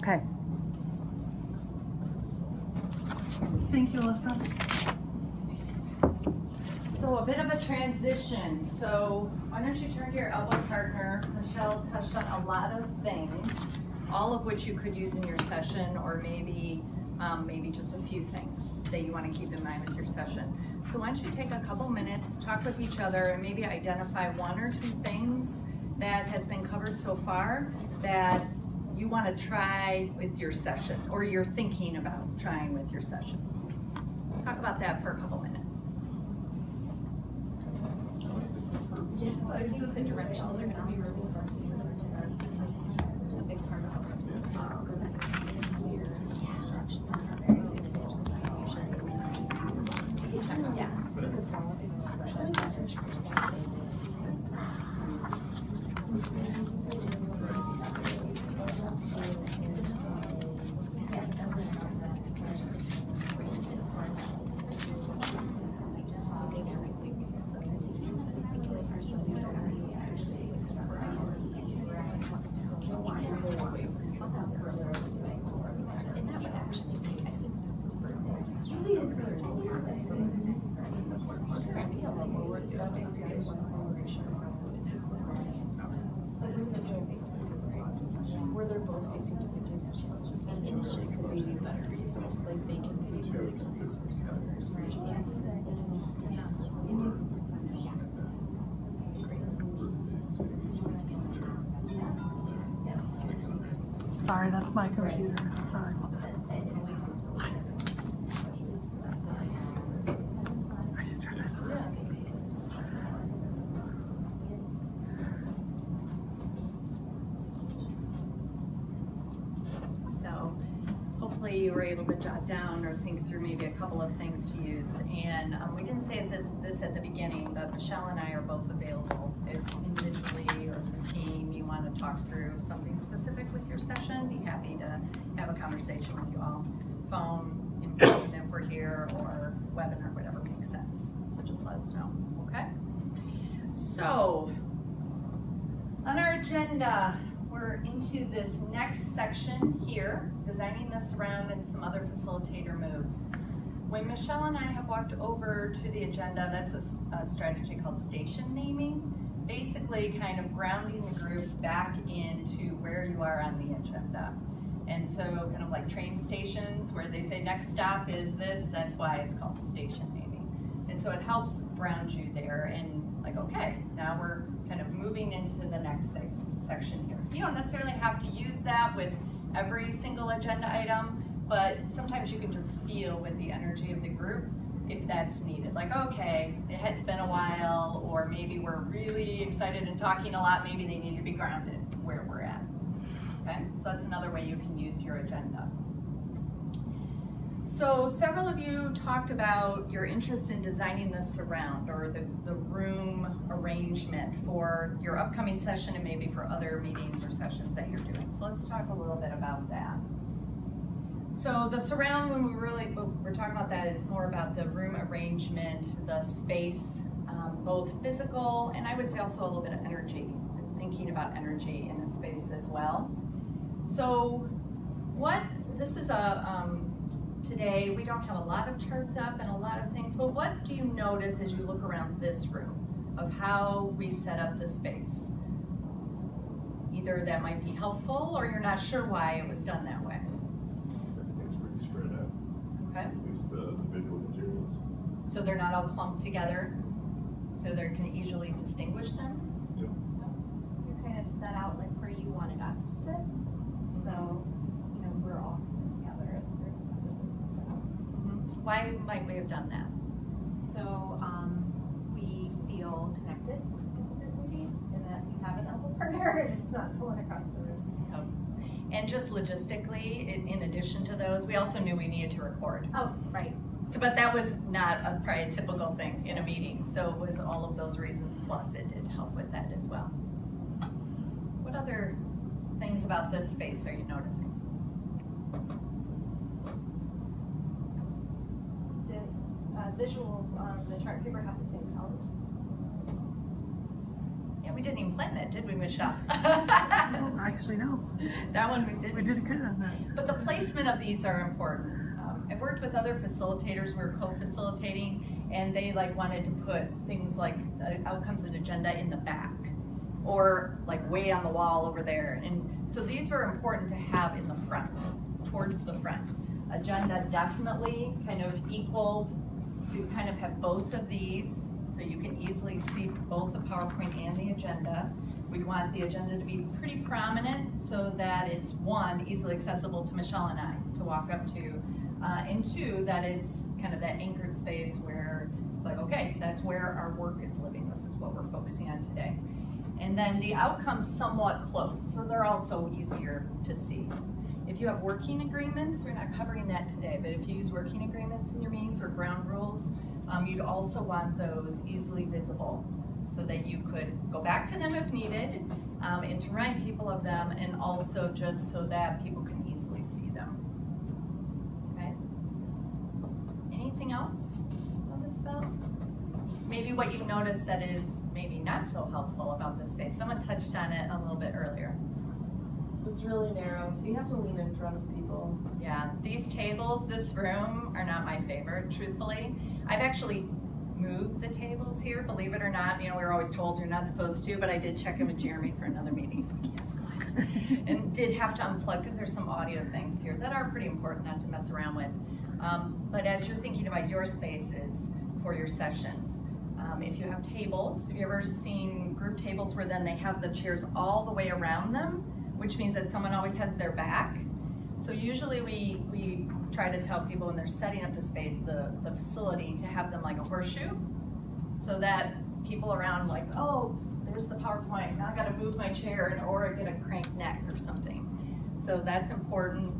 Okay. Thank you, Alyssa. So a bit of a transition. So why don't you turn to your elbow partner? Michelle touched on a lot of things, all of which you could use in your session, or maybe just a few things that you want to keep in mind with your session. So why don't you take a couple minutes, talk with each other, and maybe identify one or two things that has been covered so far that you want to try with your session, or you're thinking about trying with your session. Talk about that for a couple minutes. I think the directions are going to be really important because a big part of where they're both facing different types of challenges, and initially could be better, so like they can be really good resource partners for each other. Sorry, that's my computer. Sorry about that. So hopefully you were able to jot down or think through maybe a couple of things to use. And we didn't say this at the beginning, but Michelle and I are both available. If individually or as a team you want to talk through something specific with your session, be happy to have a conversation with you all. Phone, in person if we're here, or webinar, whatever makes sense. So just let us know, okay? So on our agenda, we're into this next section here, designing the surround and some other facilitator moves. When Michelle and I have walked over to the agenda, that's a strategy called station naming, basically kind of grounding the group back into where you are on the agenda. And so kind of like train stations where they say next stop is this, that's why it's called station naming. And so it helps ground you there and like, okay, now we're kind of moving into the next section here. You don't necessarily have to use that with every single agenda item, but sometimes you can just feel with the energy of the group if that's needed. Like, okay, it's been a while, or maybe we're really excited and talking a lot, maybe they need to be grounded where we're at. Okay, so that's another way you can use your agenda. So several of you talked about your interest in designing the surround or the room arrangement for your upcoming session and maybe for other meetings or sessions that you're doing. So let's talk a little bit about that. So the surround, when we're talking about that, it's more about the room arrangement, the space, both physical and I would say also a little bit of energy, thinking about energy in the space as well. So this is today we don't have a lot of charts up and a lot of things, but what do you notice as you look around this room of how we set up the space? Either that might be helpful or you're not sure why it was done that way. Everything's pretty spread out. Okay. At least the visual materials. So they're not all clumped together, so they can easily distinguish them? Yep. You're kind of set out like where you wanted us to sit. So, you know, we're all together as a group. Why might we have done that? So we feel connected as a group maybe, and that we have an elbow partner and it's not someone across the room. And just logistically, in addition to those, we also knew we needed to record. Oh, right. So, but that was not probably a typical thing in a meeting. So it was all of those reasons plus it did help with that as well. What other things about this space are you noticing? The visuals on the chart paper have the same colors. Yep. we didn't even plan that, did we, Michelle? Oh, actually, no. That one we didn't. We did good on that. But the placement of these are important. I've worked with other facilitators, we were co-facilitating, and they wanted to put things like outcomes and agenda in the back, or way on the wall over there. And so these were important to have in the front, towards the front. Agenda definitely kind of equaled, so you kind of have both of these, so you can easily see both the PowerPoint and the agenda. We want the agenda to be pretty prominent so that it's, one, easily accessible to Michelle and I to walk up to, and two, that it's kind of that anchored space where it's okay, that's where our work is living. This is what we're focusing on today. And then the outcomes somewhat close, so they're also easier to see. If you have working agreements, we're not covering that today, but if you use working agreements in your meetings or ground rules, you'd also want those easily visible so that you could go back to them if needed, and to remind people of them, and also just so that people can easily see them. Okay? Anything else on this about? Maybe what you've noticed that is maybe not so helpful about this space. Someone touched on it a little bit earlier. It's really narrow, so you have to lean in front of people. Yeah, these tables, this room, are not my favorite, truthfully. I've actually moved the tables here, believe it or not. We were always told you're not supposed to, but I did check in with Jeremy for another meeting, so yes, go ahead. And did have to unplug because there's some audio things here that are pretty important not to mess around with. But as you're thinking about your spaces for your sessions, if you have tables, have you ever seen group tables where then they have the chairs all the way around them, which means that someone always has their back? So usually we try to tell people when they're setting up the space, the facility, to have them like a horseshoe, so that people around oh, there's the PowerPoint, now I gotta move my chair, or get a cranked neck or something. So that's important.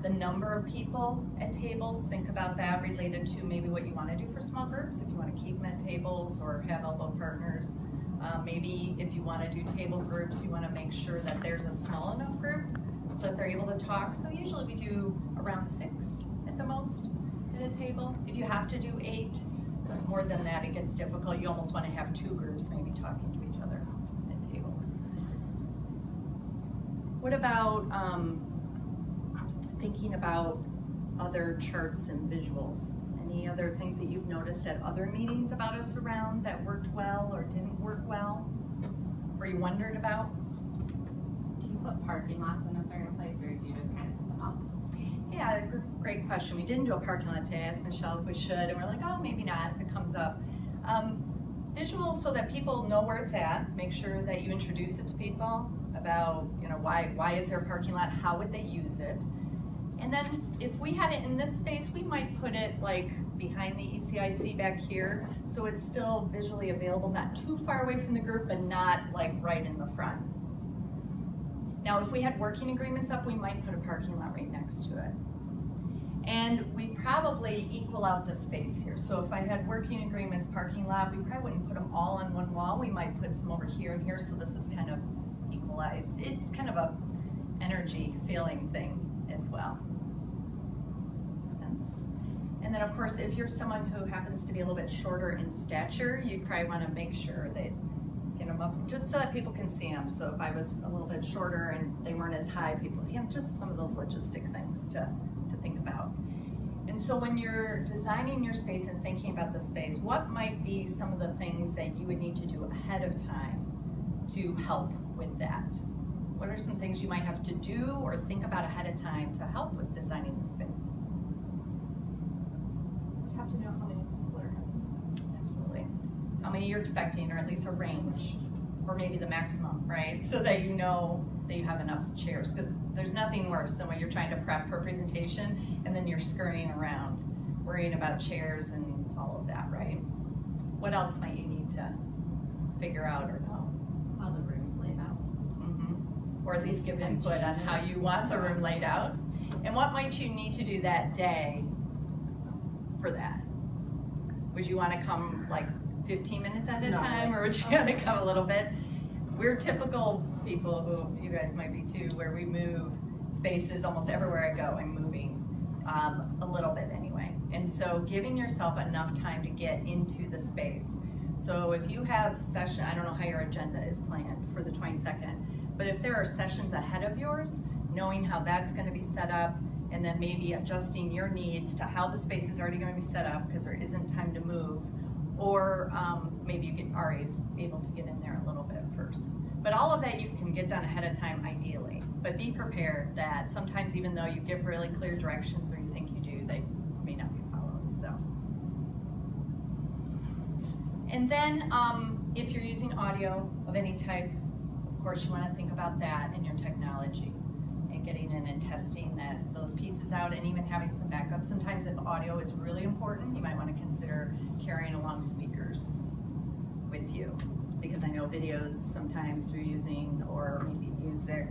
The number of people at tables, think about that related to maybe what you want to do for small groups, if you want to keep them at tables or have elbow partners. Maybe if you want to do table groups, you want to make sure that there's a small enough group so that they're able to talk. So usually we do around 6 at the most at a table. If you have to do 8, more than that it gets difficult. You almost want to have 2 groups maybe talking to each other at tables. What about thinking about other charts and visuals? Any other things that you've noticed at other meetings about us around that worked well or didn't work well, or you wondered about? Do you put parking lots in a certain place, or do you just kind of put them up? Yeah, great question. We didn't do a parking lot today. I asked Michelle if we should, and we're like, oh, maybe not if it comes up. Visuals so that people know where it's at. Make sure that you introduce it to people about, why is there a parking lot? How would they use it? And then if we had it in this space, we might put it behind the ECIC back here, so it's still visually available, not too far away from the group, but not right in the front. Now, if we had working agreements up, we might put a parking lot right next to it. And we probably equal out the space here. So if I had working agreements, parking lot, we probably wouldn't put them all on one wall. We might put some over here and here, so this is kind of equalized. It's kind of a energy feeling thing as well. Makes sense? And then of course, if you're someone who happens to be a little bit shorter in stature, you probably want to make sure that get them up just so that people can see them. So if I was a little bit shorter and they weren't as high, people, just some of those logistic things to think about. And so when you're designing your space and thinking about the space, what might be some of the things that you would need to do ahead of time to help with that? What are some things you might have to do or think about ahead of time to help with designing the space? You have to know how many people are coming. Absolutely. How many you're expecting, or at least a range, or maybe the maximum, right? So that you know that you have enough chairs, because there's nothing worse than when you're trying to prep for a presentation and then you're scurrying around, worrying about chairs and all of that, right? What else might you need to figure out or know? How the room's laid out. Or at least give input on how you want the room laid out. And what might you need to do that day for that? Would you want to come 15 minutes at a time, or would you want to come a little bit? We're typical people, who you guys might be too, where we move spaces almost everywhere I go. I'm moving a little bit anyway. And so giving yourself enough time to get into the space. So if you have session, I don't know how your agenda is planned for the 22nd, but if there are sessions ahead of yours, knowing how that's gonna be set up, and then maybe adjusting your needs to how the space is already gonna be set up, because there isn't time to move, or maybe you are able to get in there a little bit first. But all of that you can get done ahead of time ideally, but be prepared that sometimes even though you give really clear directions or you think you do, they may not be followed, so. And then if you're using audio of any type, of course you wanna think about that in your technology and getting in and testing those pieces out and even having some backup. Sometimes if audio is really important, you might wanna consider carrying along speakers with you, because I know videos sometimes you're using, or maybe music.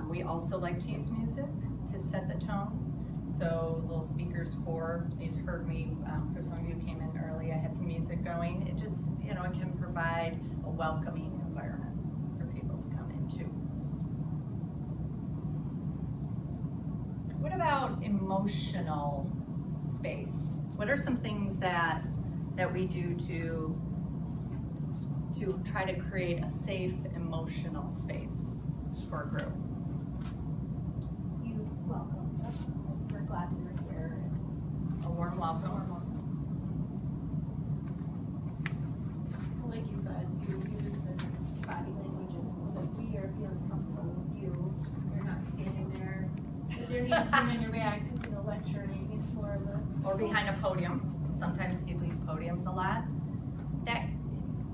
We also like to use music to set the tone. So little speakers you heard me, for some of you who came in early, I had some music going. It just, it can provide a welcoming environment for people to come into. What about emotional space? What are some things that we do to try to create a safe emotional space for a group? You welcomed us, so we're glad you were here. A warm welcome. Like you said, you use the body languages so that we are feeling comfortable with you. You're not standing there with your hands behind your back, lecturing. It's more of a. Or behind a podium. Sometimes people use podiums a lot. That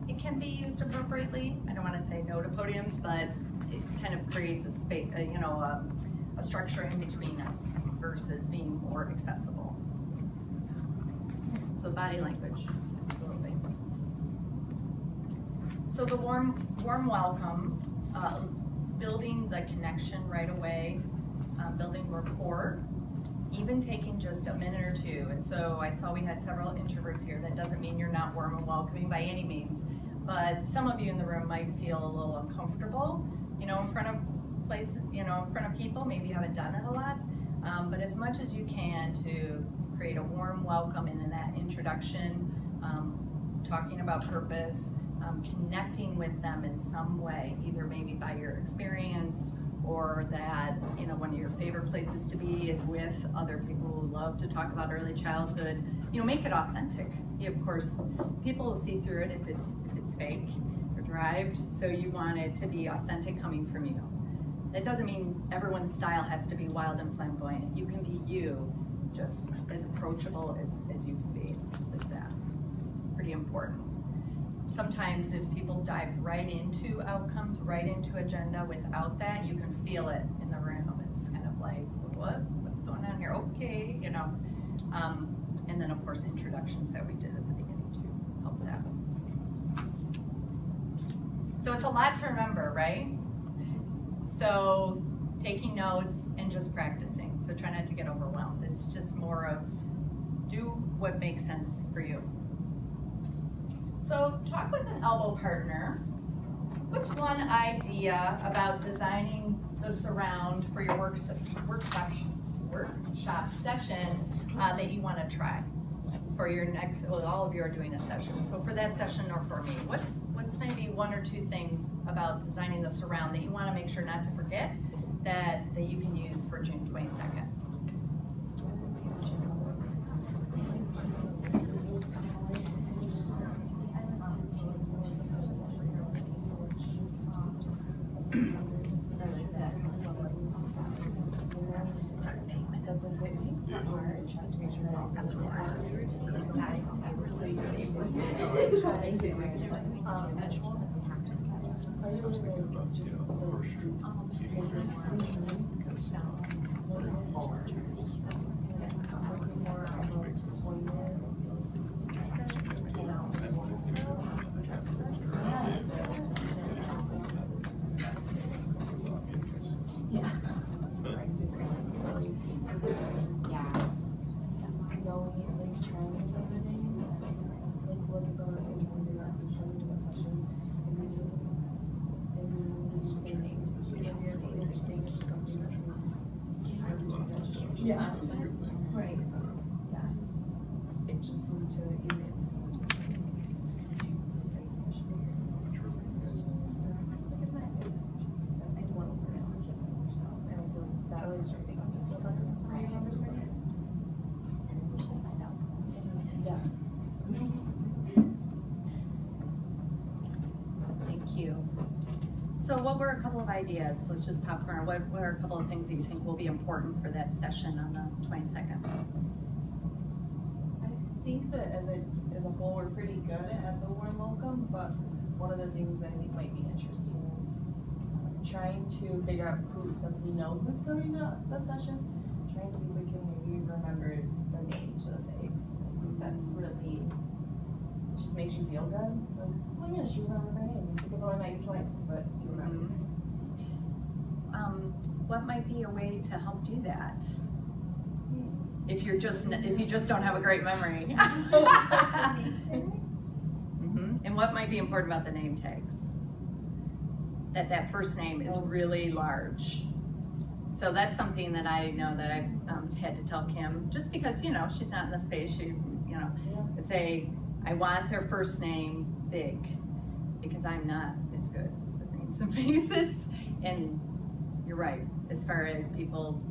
it can be used appropriately. I don't want to say no to podiums, but it kind of creates a space, a structure in between us versus being more accessible. So body language, absolutely. So the warm welcome, building the connection right away, building rapport, even taking just a minute or two. And so I saw we had several introverts here. That doesn't mean you're not warm and welcoming by any means, but some of you in the room might feel a little uncomfortable, in front of places, in front of people. Maybe you haven't done it a lot, but as much as you can to create a warm welcome in that introduction, talking about purpose, connecting with them in some way, either maybe by your experience, or that, one of your favorite places to be is with other people who love to talk about early childhood. Make it authentic. Of course, people will see through it if it's fake or derived, so you want it to be authentic coming from you. That doesn't mean everyone's style has to be wild and flamboyant. You can be you, just as approachable as you can be with that. Pretty important. Sometimes if people dive right into outcomes, right into agenda without that, you can feel it in the room. It's kind of like, what's going on here? Okay, and then of course introductions that we did at the beginning to help that. So it's a lot to remember, right? So taking notes and just practicing. So try not to get overwhelmed. It's just more of do what makes sense for you. So talk with an elbow partner. What's one idea about designing the surround for your workshop session that you want to try for your next, all of you are doing a session. So for that session or for me, what's maybe one or two things about designing the surround that you want to make sure not to forget that you can use for June 22nd? Yeah. Right. Yeah. It just seemed to you. So what were a couple of ideas? Let's just popcorn. What are a couple of things that you think will be important for that session on the 22nd? I think that as a whole, we're pretty good at the warm welcome, but one of the things that I think might be interesting is trying to figure out who, since we know who's coming to the session, trying to see if we can maybe remember the name to the face. I think that's really, it just makes you feel good. Like, oh my gosh, you remember my name. People only met you twice, but you remember. What might be a way to help do that? If you just don't have a great memory. And what might be important about the name tags? That first name is really large. So that's something that I know that I've had to tell Kim, just because, you know, she's not in the space, she, you know, say, I want their first name big, because I'm not as good with names and faces. And you're right, as far as people,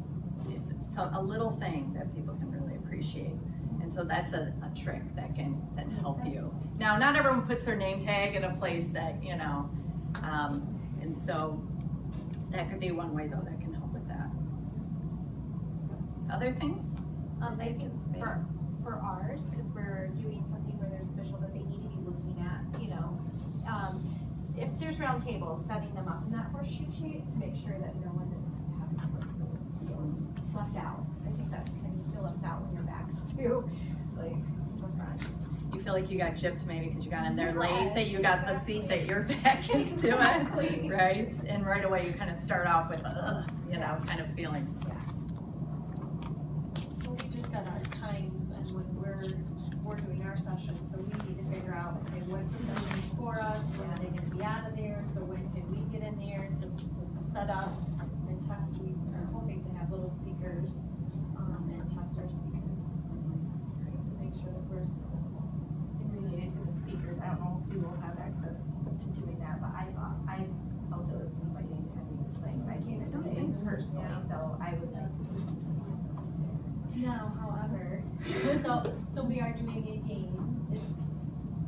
it's a little thing that people can really appreciate. And so that's a trick that can help you. Now, not everyone puts their name tag in a place that, you know, and so that could be one way though that can help with that. Other things? I think for ours, because we're doing something where there's visual that they need to be looking at, you know, if there's round tables, setting them up in that horseshoe shape to make sure that no one is having to feel left out. I think that's kind of feel left out when your back's to like the front. You feel like you got gypped maybe because you got in there late, that you got the seat that your back is to it, right? And right away you kind of start off with, you know, kind of feeling. Well, we just got our times and when we're doing our session, so we need to figure out, okay, what's the session for us, when are they gonna be out of there, so when can we get in there to set up and test. We are hoping to have little speakers, and test our speakers to make sure that we're successful. And related to the speakers, I don't know if you will have access to doing that, but I felt it was inviting to have this thing when I came in today personally, so I would like to do something like that. Now, however, so we are doing a game. It's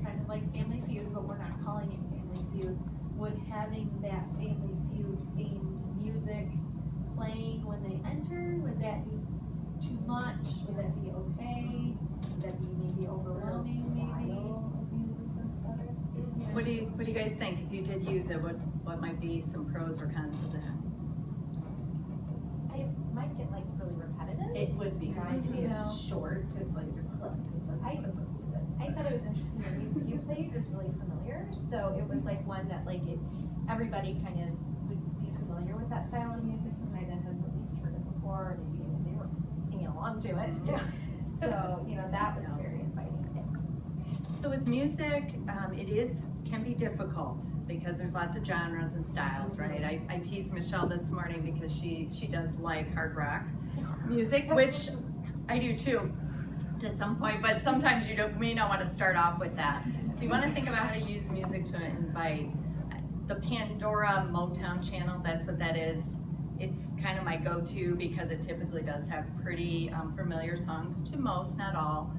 kind of like Family Feud, but we're not calling it Family Feud. Would having that Family Feud themed music playing when they enter, would that be too much? Would that be okay? Would that be maybe overwhelming? Maybe. What do you guys think? If you did use it, what might be some pros or cons of that? I might get like really repetitive. It would be, I think You know. it's short, it's like your clip, it's like clip of music. I thought it was interesting, the music you played was really familiar, so it was like one that like everybody kind of would be familiar with that style of music, and I then has at least heard it before, or maybe they were singing along to it. Yeah. So, you know, that was very inviting. So with music, it can be difficult because there's lots of genres and styles, right? I teased Michelle this morning because she does like hard rock music, which I do too to some point, but sometimes you may not want to start off with that. So you want to think about how to use music to invite. The Pandora Motown channel, that's what that is. It's kind of my go-to because it typically does have pretty familiar songs to most, not all,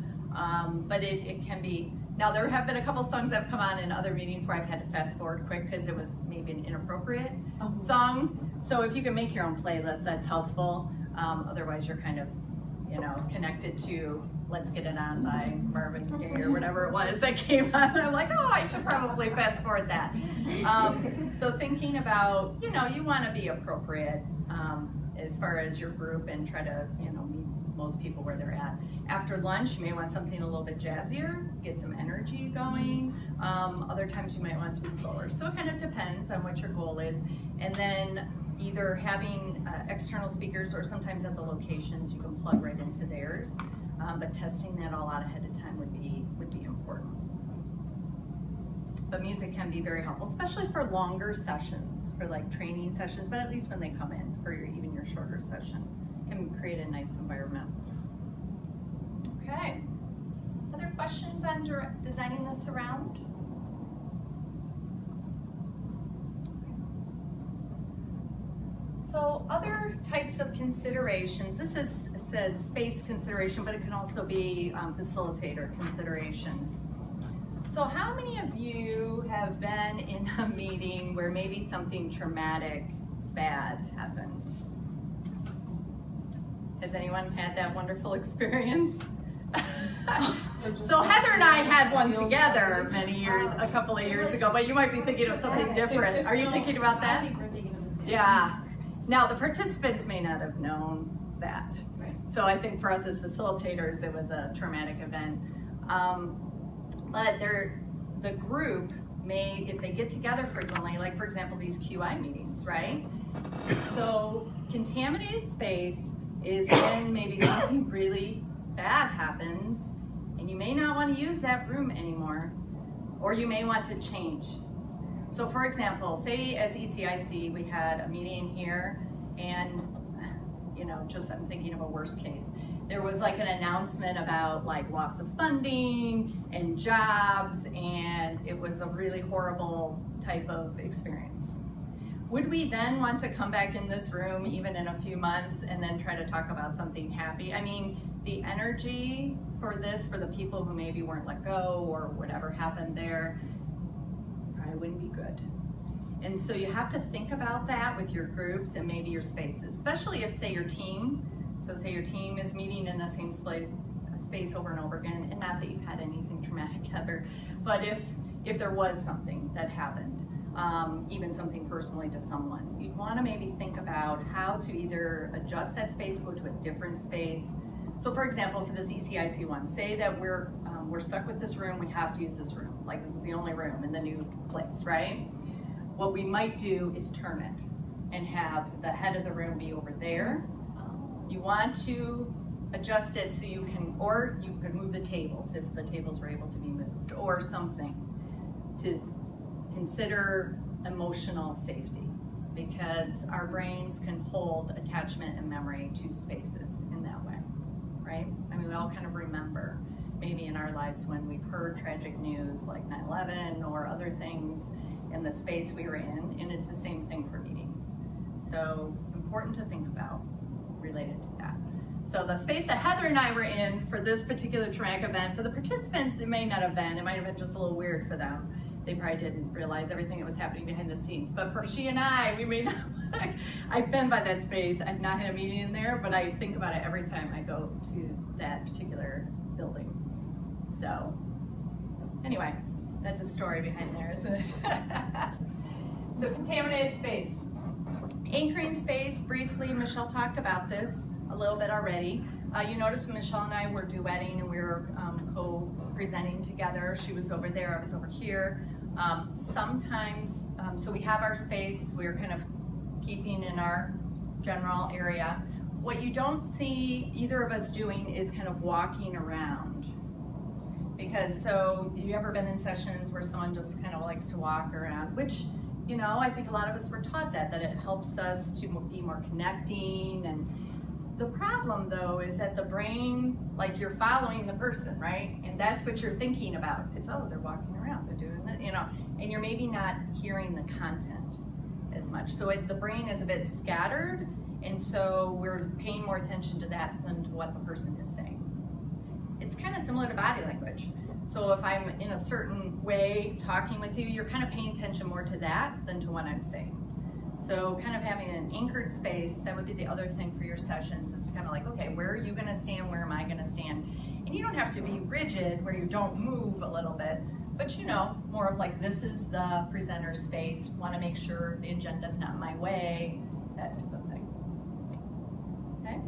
but it can be. Now there have been a couple songs that have come on in other meetings where I've had to fast forward quick because it was maybe an inappropriate song. So if you can make your own playlist, that's helpful. Otherwise you're kind of, you know, connected to Let's Get It On by Marvin Gaye or whatever it was that came on. I'm like, oh, I should probably fast forward that. So thinking about, you know, you want to be appropriate as far as your group and try to, you know, meet most people where they're at. After lunch, you may want something a little bit jazzier, get some energy going. Other times you might want it to be slower. So it kind of depends on what your goal is. And then either having external speakers or sometimes at the locations you can plug right into theirs. But testing that all out ahead of time would be important. But music can be very helpful, especially for longer sessions, for like training sessions, but at least when they come in for even your shorter session, can create a nice environment. Okay. Other questions on designing the surround? So other types of considerations, this says space consideration, but it can also be facilitator considerations. So So how many of you have been in a meeting where maybe something traumatic, bad happened? Has anyone had that wonderful experience? So Heather and I had one together a couple of years ago, but you might be thinking of something different. Are you thinking about I that? think we're thinking of the same. Yeah. Now the participants may not have known that. Right. So I think for us as facilitators, it was a traumatic event. But the group may, if they get together frequently, like for example, these QI meetings, right? So contaminated space is when maybe something really bad happens and you may not want to use that room anymore, or you may want to change. So for example, say as ECIC, we had a meeting here and, you know, just I'm thinking of a worst case. There was like an announcement about like loss of funding and jobs, and it was a really horrible type of experience. Would we then want to come back in this room even in a few months and then try to talk about something happy? I mean, the energy for this, for the people who maybe weren't let go or whatever happened there, probably wouldn't be good. And so you have to think about that with your groups and maybe your spaces, especially if say your team, so say your team is meeting in the same space over and over again, and not that you've had anything traumatic ever, but if there was something that happened, even something personally to someone, you'd want to maybe think about how to either adjust that space, go to a different space. So for example, for this ECIC one, say that we're stuck with this room, we have to use this room, like this is the only room in the new place, right? What we might do is turn it and have the head of the room be over there. You want to adjust it so you can, or you could move the tables if the tables were able to be moved, or something to consider emotional safety, because our brains can hold attachment and memory to spaces in that way, right? I mean, we all kind of remember maybe in our lives when we've heard tragic news like 9/11 or other things in the space we were in, and it's the same thing for meetings. So important to think about related to that. So the space that Heather and I were in for this particular traumatic event, for the participants, it may not have been, it might have been just a little weird for them. They probably didn't realize everything that was happening behind the scenes. But for she and I, we may not, I've been by that space. I've not had a meeting in there, but I think about it every time I go to that particular building. So anyway, that's a story behind there, isn't it? So contaminated space. Anchoring space, briefly, Michelle talked about this a little bit already. You notice when Michelle and I were duetting and we were co-presenting together. She was over there, I was over here. Sometimes, so we have our space, we're kind of keeping in our general area. What you don't see either of us doing is kind of walking around. Because so, you ever been in sessions where someone just kind of likes to walk around, which, you know, I think a lot of us were taught that it helps us to be more connecting. And the problem though is that the brain, like you're following the person, right? And that's what you're thinking about. It's, oh, they're walking around, they're doing that, you know, and you're maybe not hearing the content as much. So the brain is a bit scattered, and so we're paying more attention to that than to what the person is saying. It's kind of similar to body language. So if I'm in a certain way talking with you, you're kind of paying attention more to that than to what I'm saying. So kind of having an anchored space, that would be the other thing for your sessions, is kind of like, okay, where are you gonna stand, where am I gonna stand? And you don't have to be rigid where you don't move a little bit, but you know, more of like, this is the presenter space, wanna make sure the agenda's not in my way, that type of thing. Okay?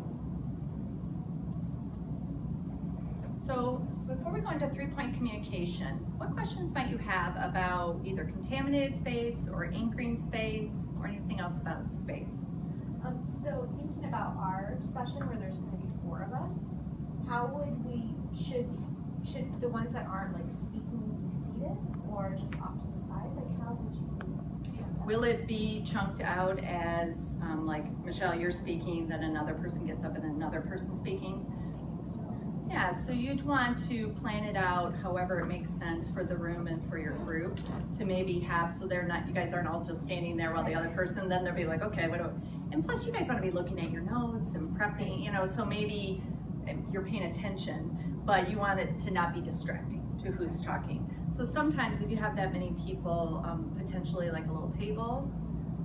So before we go into 3-point communication, what questions might you have about either contaminated space or anchoring space or anything else about space? So thinking about our session where there's going to be 4 of us, how would we, should the ones that aren't like speaking be seated or just off to the side? Like how would you do that? Will it be chunked out as like, Michelle, you're speaking, then another person gets up and another person speaking? Yeah, so you'd want to plan it out however it makes sense for the room and for your group to maybe have, so they're not, you guys aren't all just standing there while the other person, then they'll be like, okay, what do I, and plus you guys want to be looking at your notes and prepping, you know, so maybe you're paying attention, but you want it to not be distracting to who's talking. So sometimes if you have that many people, potentially like a little table,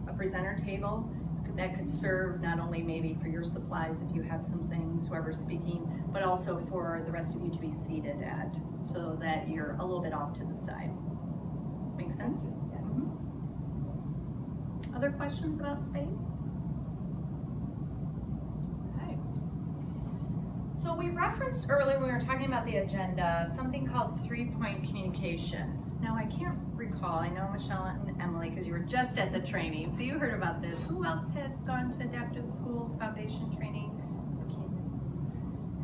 a presenter table, that could serve not only maybe for your supplies if you have some things, whoever's speaking, but also for the rest of you to be seated at, so that you're a little bit off to the side. Make sense? Yes. Other questions about space? Okay. So we referenced earlier when we were talking about the agenda, something called 3-point communication. Now I can't recall, I know Michelle and Emily, because you were just at the training, so you heard about this. Who else has gone to Adaptive Schools Foundation training? So Candace,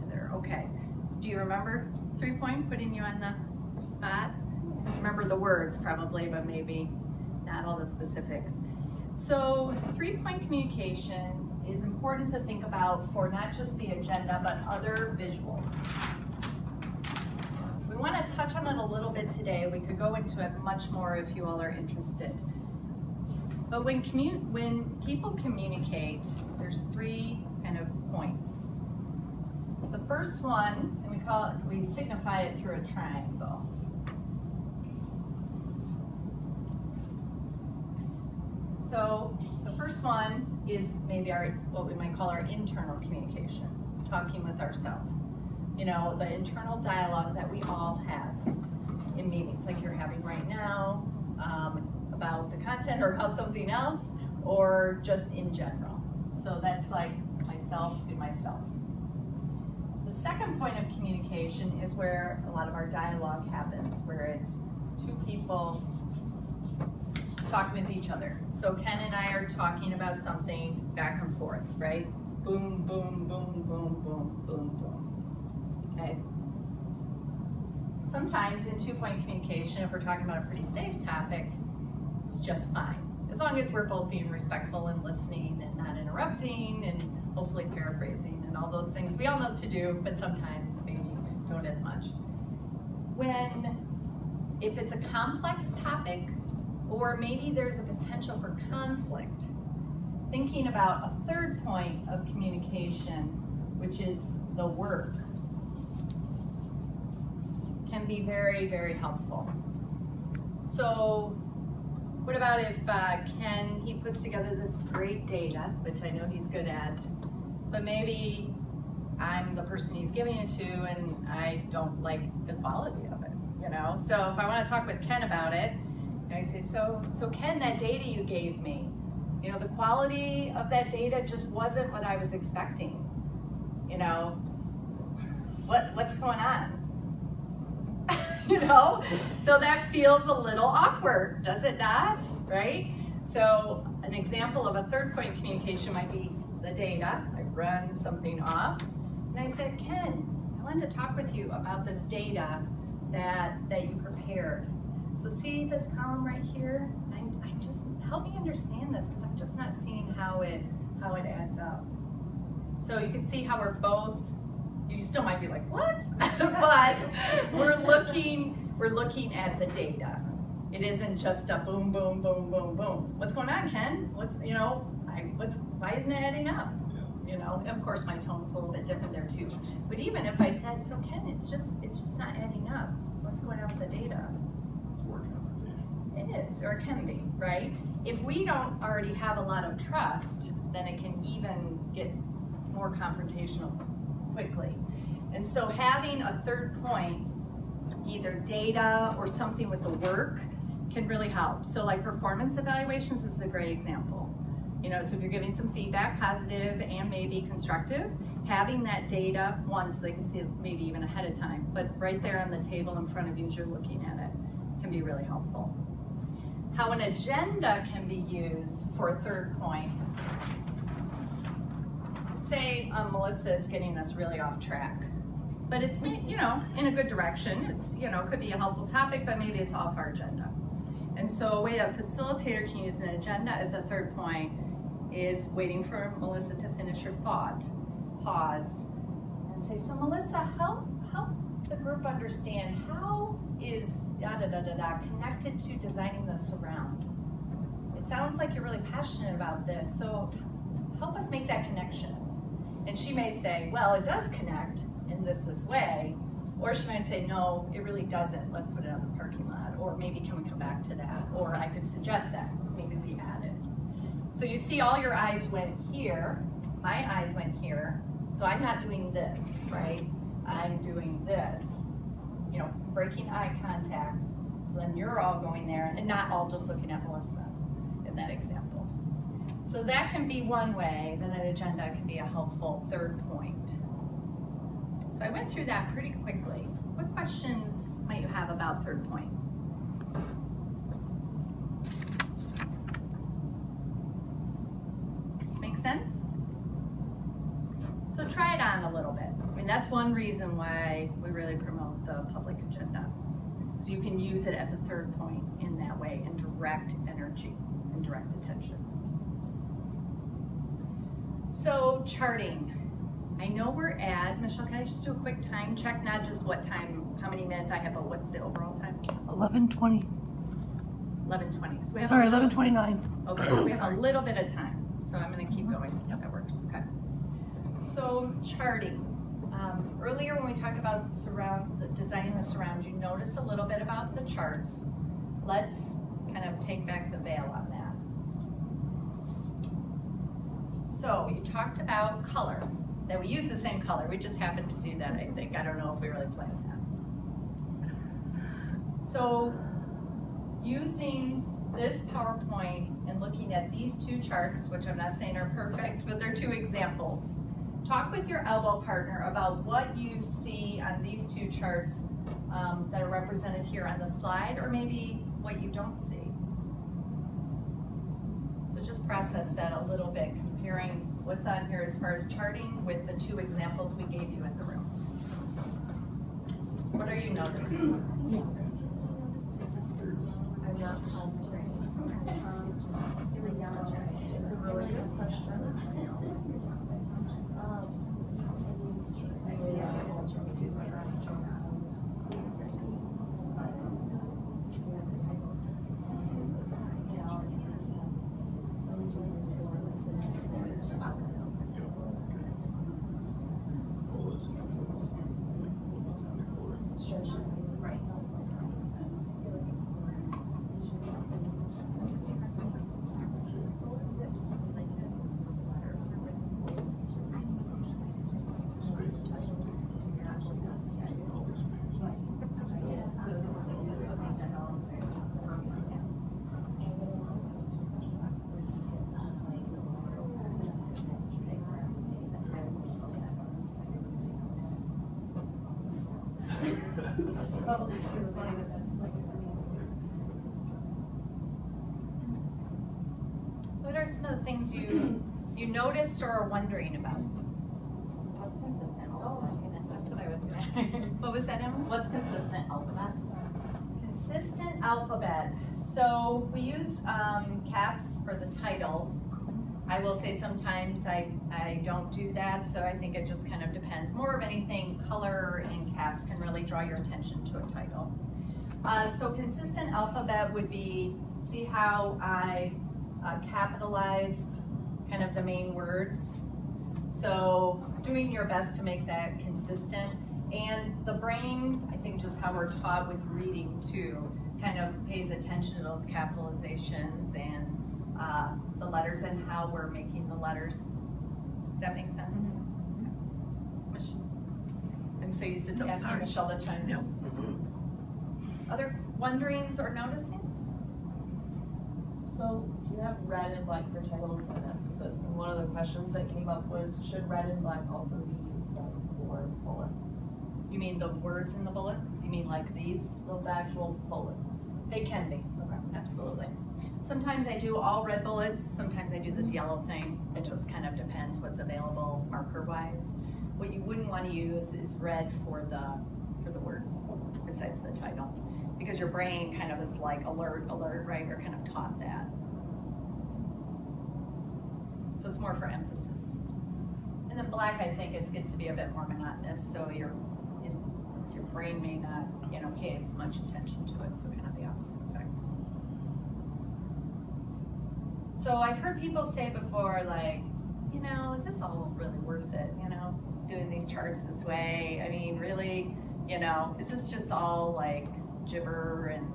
Heather, okay. So do you remember 3-point, putting you on the spot? Remember the words probably, but maybe not all the specifics. So 3-point communication is important to think about for not just the agenda, but other visuals. We want to touch on it a little bit today. We could go into it much more if you all are interested. But when people communicate, there's 3 kind of points. The first one, and we signify it through a triangle. So the first one is maybe what we might call our internal communication, talking with ourselves. You know, the internal dialogue that we all have in meetings like you're having right now, about the content or about something else, or just in general. So that's like myself to myself. The second point of communication is where a lot of our dialogue happens, where it's 2 people talking with each other. So Ken and I are talking about something back and forth, right? Boom, boom, boom, boom, boom, boom, boom. Okay. Sometimes in 2-point communication, if we're talking about a pretty safe topic, it's just fine. As long as we're both being respectful and listening and not interrupting and hopefully paraphrasing and all those things we all know to do, but sometimes maybe don't as much. If it's a complex topic, or maybe there's a potential for conflict, thinking about a third point of communication, which is the work, can be very, very helpful. So what about if Ken, he puts together this great data, which I know he's good at, but maybe I'm the person he's giving it to and I don't like the quality of it, you know? So if I want to talk with Ken about it, I say, so Ken, that data you gave me, you know, the quality of that data just wasn't what I was expecting. You know, what's going on? You know, so that feels a little awkward, does it not? Right? So an example of a 3rd-point communication might be the data. I run something off, and I said, Ken, I wanted to talk with you about this data that you prepared. So see this column right here? I'm just, help me understand this, because I'm just not seeing how it adds up. So you can see how we're both, you still might be like, what? But we're looking at the data. It isn't just a boom, boom, boom, boom, boom. What's going on, Ken? Why isn't it adding up? You know, of course my tone's a little bit different there too. But even if I said, so Ken, it's just not adding up. What's going on with the data? It's more confrontation. It is, or it can be, right? If we don't already have a lot of trust, then it can even get more confrontational quickly. And so having a 3rd point, either data or something with the work, can really help. So like performance evaluations is a great example. You know, so if you're giving some feedback, positive and maybe constructive, having that data, one, so they can see it maybe even ahead of time, but right there on the table in front of you as you're looking at it, can be really helpful. How an agenda can be used for a 3rd point. Say Melissa is getting us really off track, but it's, you know, in a good direction. It's, you know, could be a helpful topic, but maybe it's off our agenda. And so a way a facilitator can use an agenda as a 3rd point is waiting for Melissa to finish her thought, pause, and say, so Melissa, help the group understand how is connected to designing the surround. It sounds like you're really passionate about this, so help us make that connection. And she may say, well, it does connect in this way, or she might say, no, it really doesn't. Let's put it on the part parking lot, or maybe can we come back to that? Or I could suggest that, maybe we add it. So you see all your eyes went here, my eyes went here, so I'm not doing this, right? I'm doing this, you know, breaking eye contact, so then you're all going there and not all just looking at Melissa in that example. So that can be one way that an agenda can be a helpful third point. So I went through that pretty quickly. What questions might you have about third point? Make sense? So try it on a little bit. I mean, that's one reason why we really promote the public agenda. So you can use it as a third point in that way and direct energy and direct attention. So charting. I know we're at, Michelle, can I just do a quick time check? Not just what time, how many minutes I have, but what's the overall time? 11:20. 11:20. So we have Sorry, a little- 11:29. Okay, so we have Sorry. a little bit of time, so I'm gonna keep going. Yep. That works, okay. So charting. Earlier when we talked about designing the surround, you noticed a little bit about the charts. Let's kind of take back the veil on that. So you talked about color, that we use the same color. We just happened to do that, I think. I don't know if we really planned that. So using this PowerPoint and looking at these two charts, which I'm not saying are perfect, but they're two examples. Talk with your elbow partner about what you see on these two charts that are represented here on the slide, or maybe what you don't see. So just process that a little bit, comparing what's on here as far as charting with the two examples we gave you in the room. What are you noticing? I'm not positive. It's a really good question. What are some of the things you noticed or are wondering about? What's consistent? Oh my goodness, that's what I was gonna. What was that, Emma? What's consistent alphabet? Consistent alphabet. So we use caps for the titles. I will say sometimes I don't do that, so I think it just kind of depends. More of anything, color and caps can really draw your attention to a title. So consistent alphabet would be, see how I capitalized kind of the main words. So doing your best to make that consistent. And the brain, I think just how we're taught with reading too, kind of pays attention to those capitalizations and the letters and how we're making the letters. Does that make sense? I'm so used to No, asking sorry. Michelle to chime in. No. Other wonderings or noticings? So you have red and black for titles and emphasis, and one of the questions that came up was, should red and black also be used for bullets? You mean the words in the bullet? You mean like these? The actual bullet. They can be, absolutely. Sometimes I do all red bullets, sometimes I do this yellow thing. It just kind of depends what's available marker-wise. What you wouldn't want to use is red for the words, besides the title. Because your brain kind of is like alert, right? You're kind of taught that. So it's more for emphasis. And then black, I think, gets to be a bit more monotonous, so your brain may not, pay as much attention to it, so kind of the opposite effect. So I've heard people say before, like, is this all really worth it, doing these charts this way? I mean, really, is this just all like gibber and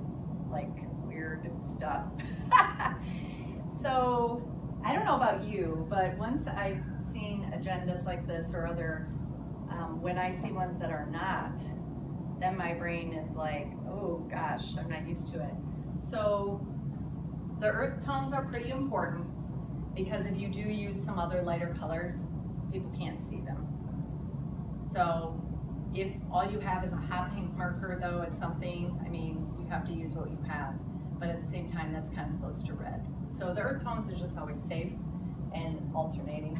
like weird stuff. So I don't know about you, but once I've seen agendas like this or other, when I see ones that are not, then my brain is like, oh gosh, I'm not used to it. So the earth tones are pretty important because if you do use some other lighter colors, people can't see them. So if all you have is a hot pink marker though, it's something, I mean, you have to use what you have. But at the same time, that's kind of close to red. So the earth tones is just always safe and alternating.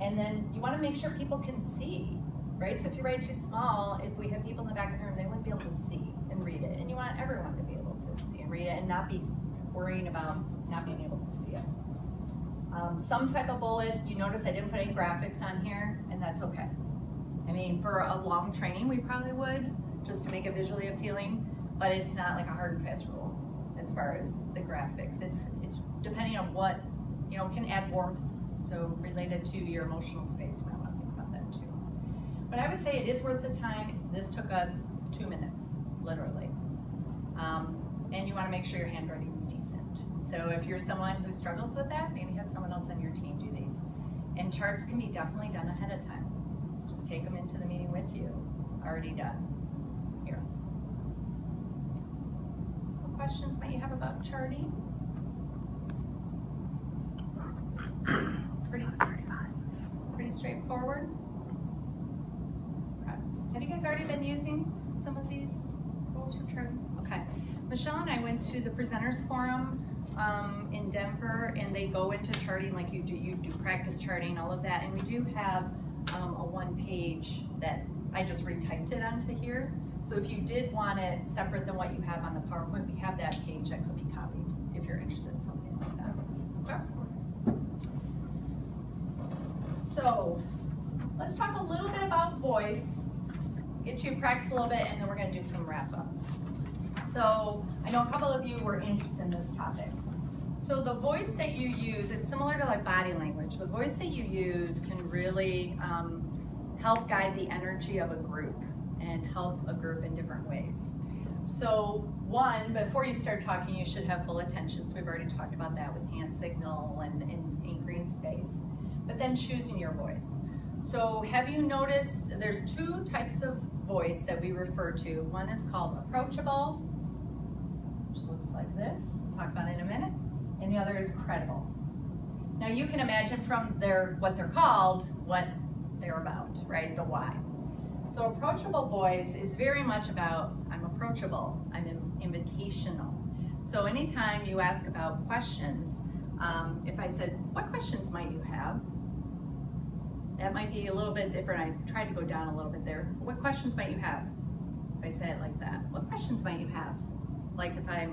And then you want to make sure people can see, right? So if you write too small, if we have people in the back of the room, they wouldn't be able to see and read it. And you want everyone to be able to see and read it and not be worrying about not being able to see it. Some type of bullet, you notice I didn't put any graphics on here, and that's okay. I mean, for a long training, we probably would, just to make it visually appealing, but it's not like a hard and fast rule as far as the graphics. It's depending on what, you know, can add warmth, so related to your emotional space, you might want to think about that too. But I would say it is worth the time. This took us 2 minutes, literally. And you want to make sure your handwriting is decent. So if you're someone who struggles with that, maybe have someone else on your team do these. And charts can be definitely done ahead of time. Just take them into the meeting with you, already done. Here. What questions might you have about charting? Pretty straightforward. Okay. Have you guys already been using some of these rules for charting? Okay. Michelle and I went to the Presenters Forum in Denver, and they go into charting like you do practice charting, all of that, and we do have a one-page that I just retyped it onto here. So if you did want it separate than what you have on the PowerPoint, we have that page that could be copied if you're interested in something like that. Okay. So let's talk a little bit about voice, get you practice a little bit, and then we're going to do some wrap up. So I know a couple of you were interested in this topic. So the voice that you use, it's similar to like body language. The voice that you use can really help guide the energy of a group and help a group in different ways. So one, before you start talking, you should have full attention. So we've already talked about that with hand signal and anchoring space. But then choosing your voice. So have you noticed there's two types of voice that we refer to. One is called approachable, which looks like this. We'll talk about it in a minute. And the other is credible. Now you can imagine from what they're called, what they're about, right? The why. So approachable voice is very much about, I'm approachable, I'm invitational. So anytime you ask about questions, if I said, what questions might you have? That might be a little bit different. I tried to go down a little bit there. What questions might you have? If I say it like that. What questions might you have? Like if I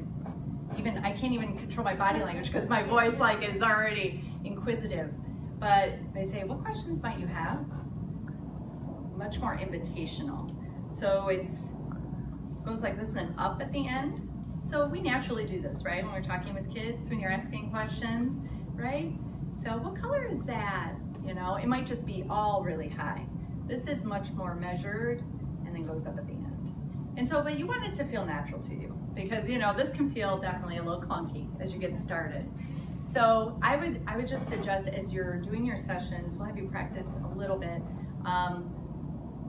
can't even control my body language because my voice like is already inquisitive. But if I say, what questions might you have? Much more invitational. So it goes like this and up at the end. So we naturally do this, right? When we're talking with kids, when you're asking questions, right? So what color is that? You know, it might just be all really high. This is much more measured and then goes up at the end. And so, but you want it to feel natural to you because, you know, this can feel definitely a little clunky as you get started. So I would just suggest as you're doing your sessions, we'll have you practice a little bit.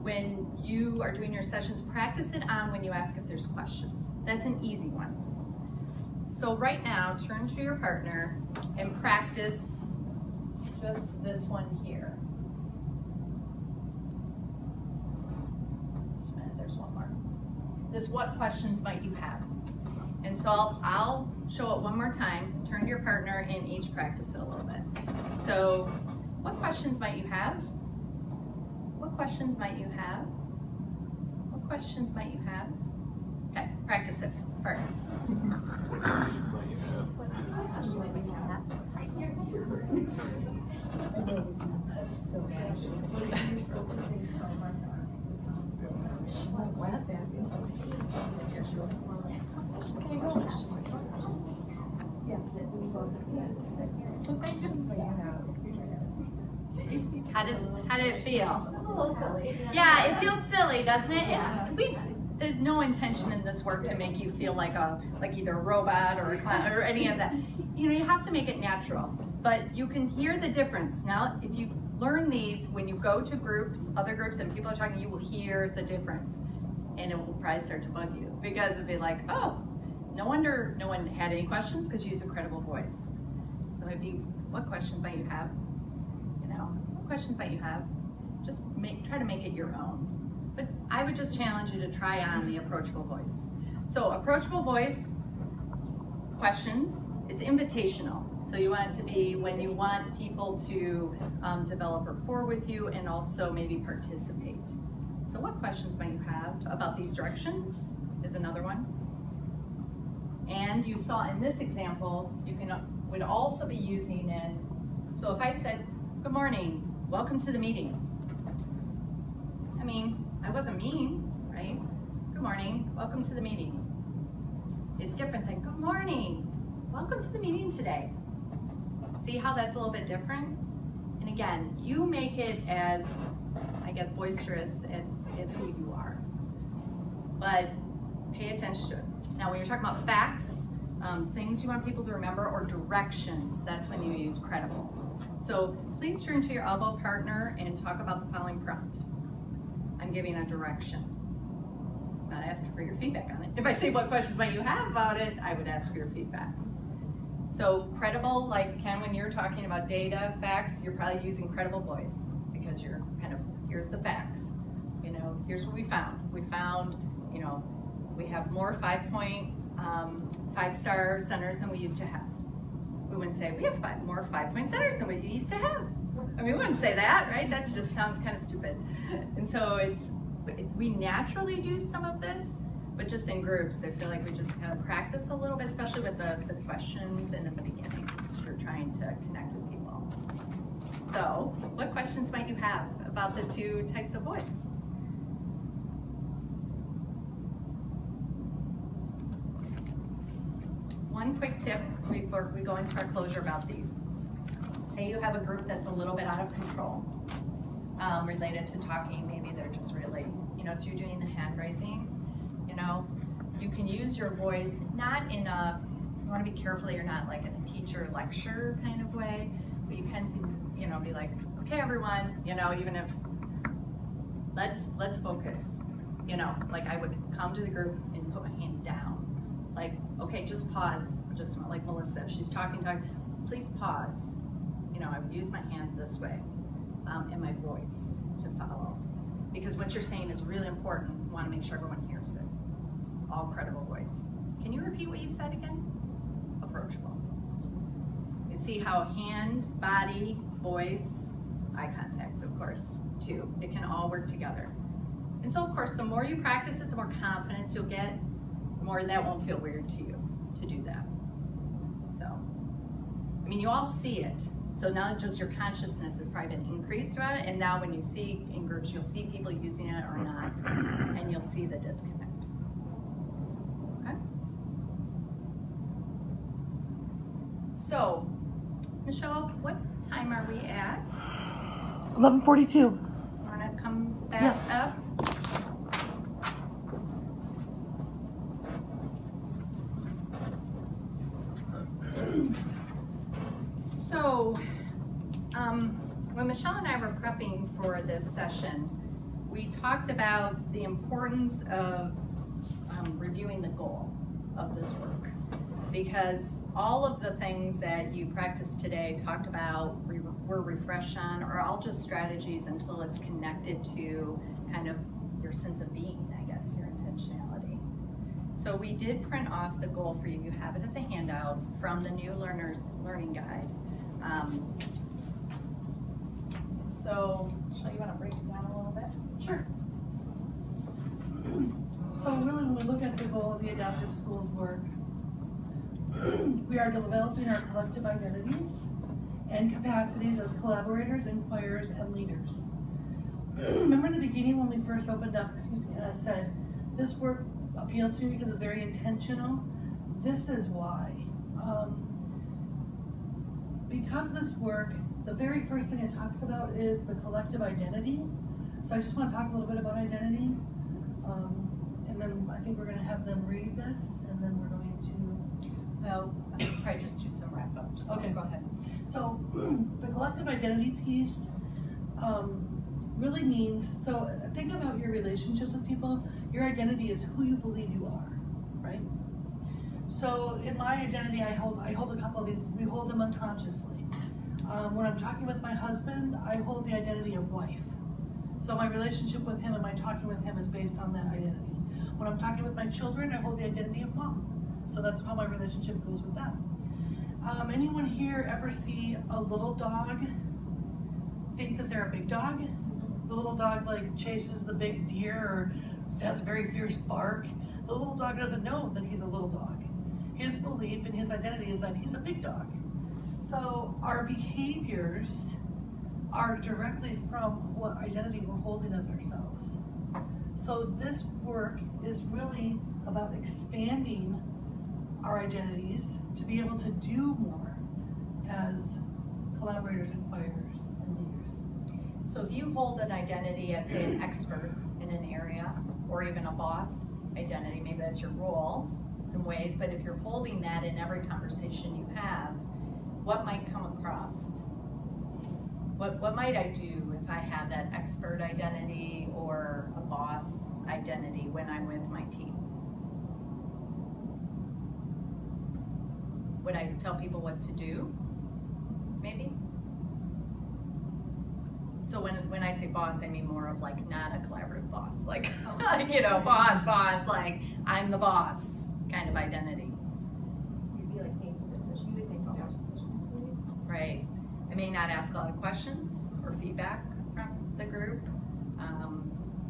When you are doing your sessions, practice it on when you ask if there's questions. That's an easy one. So right now, turn to your partner and practice just this one here. Just a minute, there's one more. This, what questions might you have? And so I'll show it one more time. Turn to your partner and each practice it a little bit. So what questions might you have? What questions might you have? What questions might you have? Okay, practice it. Partner. What questions might you have? How did it feel? A little silly. Yeah, it feels silly, doesn't it? there's no intention in this work to make you feel like either a robot or a clown or any of that. You know, you have to make it natural, but you can hear the difference. Now, if you learn these, when you go to groups, other groups, and people are talking, you will hear the difference. And it will probably start to bug you because it'll be like, oh, no wonder no one had any questions because you use a credible voice. So it'd be, what questions might you have? You know, what questions might you have? Just try to make it your own. But I would just challenge you to try on the approachable voice. So approachable voice, questions, it's invitational. So you want it to be when you want people to develop rapport with you and also maybe participate. So what questions might you have about these directions is another one. And you saw in this example, you would also be using it. So if I said, good morning, welcome to the meeting. I mean, I wasn't mean, right? Good morning, welcome to the meeting. It's different than good morning, welcome to the meeting today. See how that's a little bit different? And again, you make it as, I guess, boisterous as who you are. But pay attention to it. Now, when you're talking about facts, things you want people to remember, or directions, that's when you use credible. So please turn to your elbow partner and talk about the following prompt. I'm giving a direction. I'm not asking for your feedback on it. If I say what questions might you have about it, I would ask for your feedback. So credible, like Ken, when you're talking about data, facts, you're probably using credible voice because you're kind of, here's the facts. You know, here's what we found. We found, you know, we have more 5-star centers than we used to have. We wouldn't say we have more 5-point centers than we used to have. I mean, we wouldn't say that, right? That just sounds kind of stupid. And so we naturally do some of this, but just in groups, I feel like we just kind of practice a little bit, especially with the questions and in the beginning. We're trying to connect with people. So what questions might you have about the two types of voice? One quick tip before we go into our closure about these. Say you have a group that's a little bit out of control related to talking, maybe they're just really, you know, so you're doing the hand raising, you know, you can use your voice not in a, you want to be careful that you're not like in a teacher lecture kind of way, but you can, you know, be like, okay everyone, you know, even if, let's focus, you know, like I would come to the group and put my hand down. Like, okay, just pause, just like Melissa, if she's talking, please pause. You know, I would use my hand this way and my voice to follow. Because what you're saying is really important. You want to make sure everyone hears it. All credible voice. Can you repeat what you said again? Approachable. You see how hand, body, voice, eye contact, of course, too. It can all work together. And so, of course, the more you practice it, the more confidence you'll get, the more that won't feel weird to you to do that. So, I mean, you all see it. So now just your consciousness has probably been increased about it, and now when you see in groups, you'll see people using it or not, and you'll see the disconnect. Okay? So, Michelle, what time are we at? 11:42. Want to come back Yes. up? So, when Michelle and I were prepping for this session, we talked about the importance of reviewing the goal of this work. Because all of the things that you practiced today, talked about, were refreshed on, are all just strategies until it's connected to kind of your sense of being, I guess, your intentionality. So we did print off the goal for you. You have it as a handout from the New Learner's Learning Guide. So, Michelle, you want to break it down a little bit? Sure. So really, when we look at the goal of the Adaptive Schools work, we are developing our collective identities and capacities as collaborators, inquirers, and leaders. Remember in the beginning when we first opened up, and I said, this work appealed to me because it's very intentional? This is why. Because of this work, the very first thing it talks about is the collective identity. So I just want to talk a little bit about identity. And and then I think we're gonna have them read this, and then we're going Well, I'll probably just do some wrap up. So Okay. Go ahead. to, so, the collective identity piece, really means, so think about your relationships with people, your identity is who you believe you are, right? So in my identity, I hold a couple of these, we hold them unconsciously. When I'm talking with my husband, I hold the identity of wife. So my relationship with him and my talking with him is based on that identity. When I'm talking with my children, I hold the identity of mom. So that's how my relationship goes with them. Anyone here ever see a little dog think that they're a big dog? The little dog like chases the big deer or has a very fierce bark. The little dog doesn't know that he's a little dog. His belief and his identity is that he's a big dog. So our behaviors are directly from what identity we're holding as ourselves. So this work is really about expanding our identities to be able to do more as collaborators, inquirers, and leaders. So if you hold an identity as, say, an expert in an area, or even a boss identity, maybe that's your role in some ways, but if you're holding that in every conversation you have, what might come across? What might I do if I have that expert identity or a boss identity when I'm with my team? Would I tell people what to do? Maybe? So when I say boss, I mean more of like not a collaborative boss, like, you know, boss, like I'm the boss kind of identity, You'd be like making decisions, you would make all those decisions, maybe? right? I may not ask a lot of questions or feedback from the group.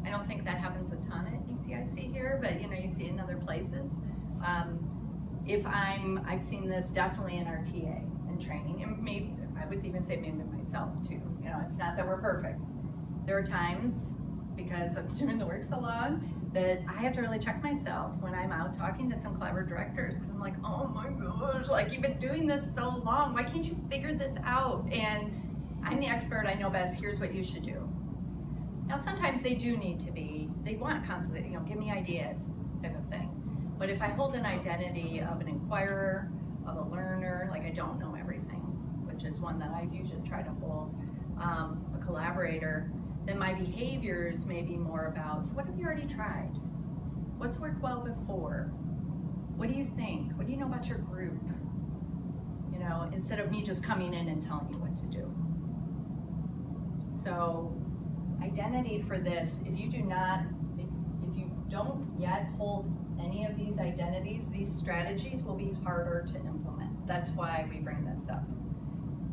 I don't think that happens a ton at ECIC here, but you know, you see it in other places. I've seen this definitely in our TA and training, and maybe, I would even say maybe myself too. You know, it's not that we're perfect. There are times, because I'm doing the work so long, that I have to really check myself when I'm out talking to some collaborative directors, because I'm like, oh my gosh, like you've been doing this so long, why can't you figure this out? And I'm the expert, I know best, here's what you should do. Now sometimes they do need to be, they want constantly, you know, give me ideas type of thing. But if I hold an identity of an inquirer, of a learner, like I don't know everything, which is one that I usually try to hold, a collaborator, then my behaviors may be more about, so what have you already tried? What's worked well before? What do you think? What do you know about your group? You know, instead of me just coming in and telling you what to do. So identity for this, if you do not, if you don't yet hold any of these identities, these strategies will be harder to implement. That's why we bring this up.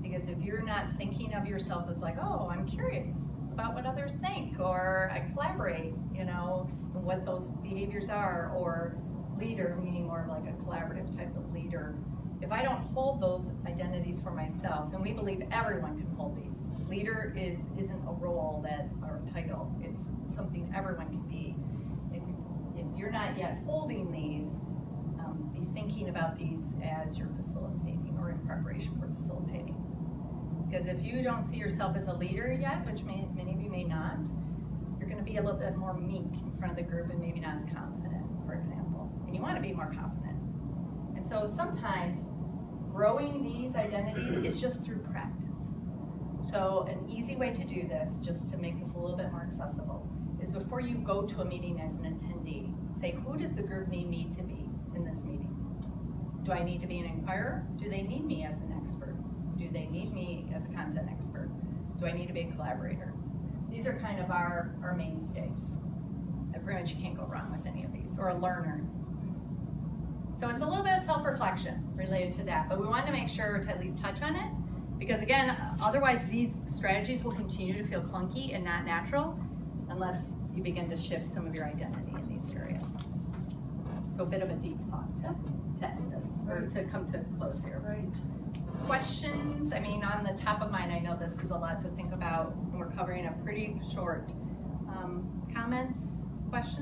Because if you're not thinking of yourself as like, oh, I'm curious about what others think, or I collaborate, you know, and what those behaviors are, or leader, meaning more like a collaborative type of leader. If I don't hold those identities for myself, and we believe everyone can hold these. Leader isn't a role that, or a title, it's something everyone can be. If you're not yet holding these, be thinking about these as you're facilitating or in preparation for facilitating. Because if you don't see yourself as a leader yet, which many of you may not, you're gonna be a little bit more meek in front of the group and maybe not as confident, for example. And you wanna be more confident. And so sometimes growing these identities is just through practice. So an easy way to do this, just to make this a little bit more accessible, is before you go to a meeting as an attendee, say, who does the group need me to be in this meeting? Do I need to be an inquirer? Do they need me as an expert? Do they need me as a content expert? Do I need to be a collaborator? These are kind of our mainstays. And pretty much you can't go wrong with any of these, or a learner. So it's a little bit of self-reflection related to that, but we wanted to make sure to at least touch on it, because again, otherwise these strategies will continue to feel clunky and not natural unless you begin to shift some of your identity in these areas. So a bit of a deep thought to end this, or to come to close here. Right. Questions? I mean, on the top of mind, I know this is a lot to think about, and we're covering a pretty short comments, questions?